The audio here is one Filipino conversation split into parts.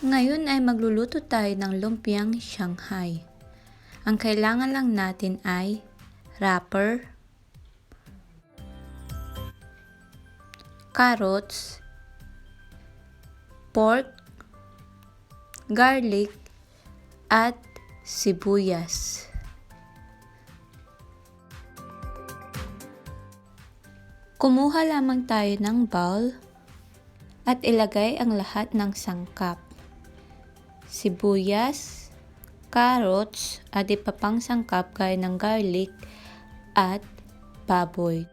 Ngayon ay magluluto tayo ng lumpiang Shanghai. Ang kailangan lang natin ay wrapper, carrots, pork, garlic, at sibuyas. Kumuha lamang tayo ng bowl at ilagay ang lahat ng sangkap. Sibuyas, carrots, at iba pang sangkap gaya ng garlic at baboy.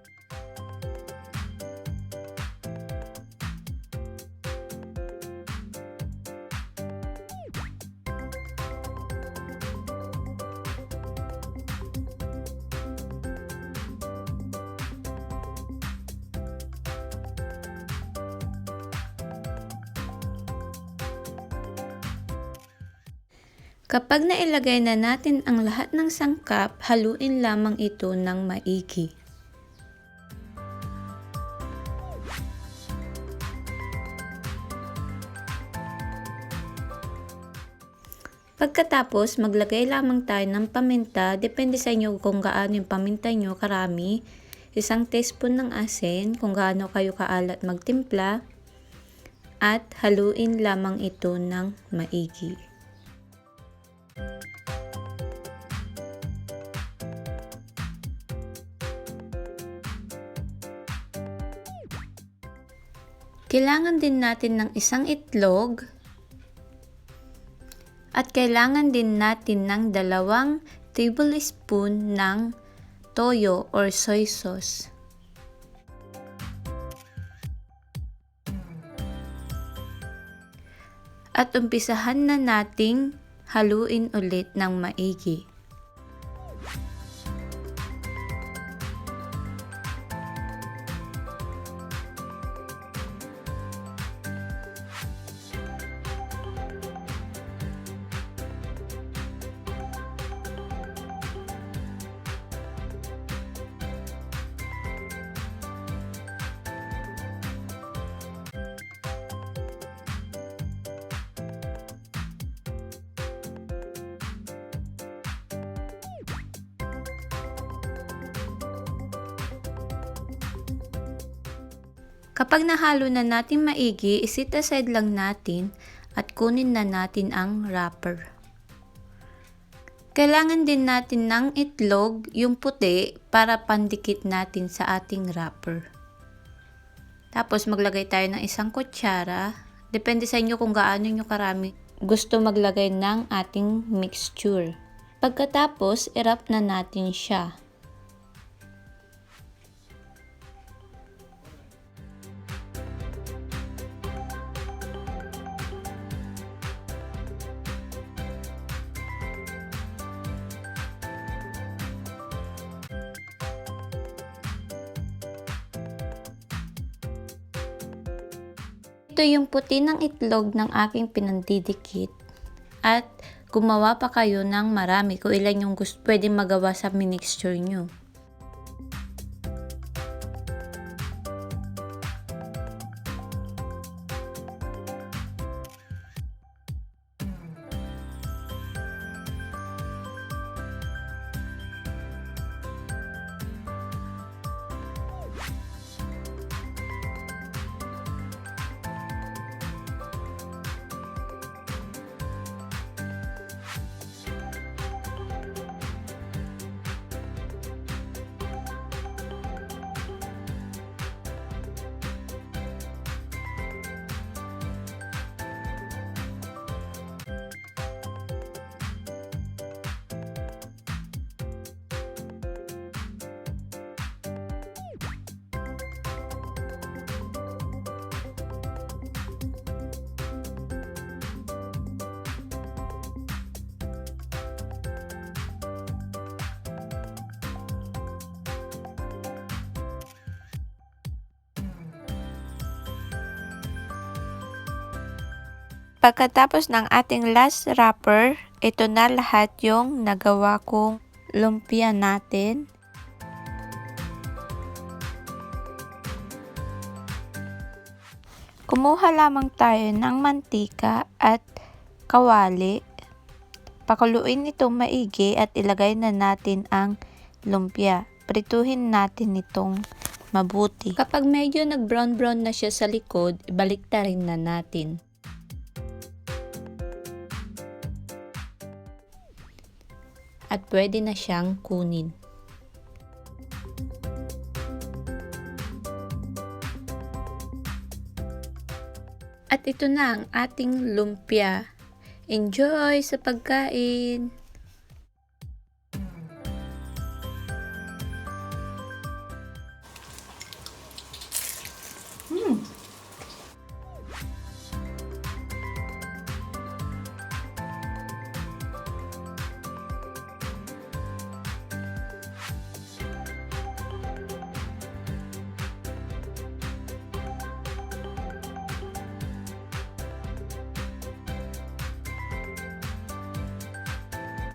Kapag nailagay na natin ang lahat ng sangkap, haluin lamang ito ng maigi. Pagkatapos, maglagay lamang tayo ng paminta. Depende sa inyo kung gaano yung paminta nyo karami. 1 teaspoon ng asin kung gaano kayo kaalat magtimpla. At haluin lamang ito ng maigi. Kailangan din natin ng 1 itlog at kailangan din natin ng 2 tablespoon ng toyo or soy sauce. At umpisahan na nating haluin ulit ng maigi. Kapag nahalo na natin maigi, iset aside lang natin at kunin na natin ang wrapper. Kailangan din natin ng itlog, yung puti, para pandikit natin sa ating wrapper. Tapos maglagay tayo ng 1 kutsara. Depende sa inyo kung gaano nyo karami gusto maglagay ng ating mixture. Pagkatapos, i-wrap na natin siya. Ito yung puti ng itlog ng aking pinandidikit at gumawa pa kayo ng marami kung ilan yung pwede magawa sa mixture nyo. Pagkatapos ng ating last wrapper, ito na lahat yung nagawa kong lumpia natin. Kumuha lamang tayo ng mantika at kawali. Pakuluin ito maigi at ilagay na natin ang lumpia. Prituhin natin itong mabuti. Kapag medyo nag-brown-brown na siya sa likod, ibaliktarin na natin. At pwede na siyang kunin. At ito na ang ating lumpia. Enjoy sa pagkain!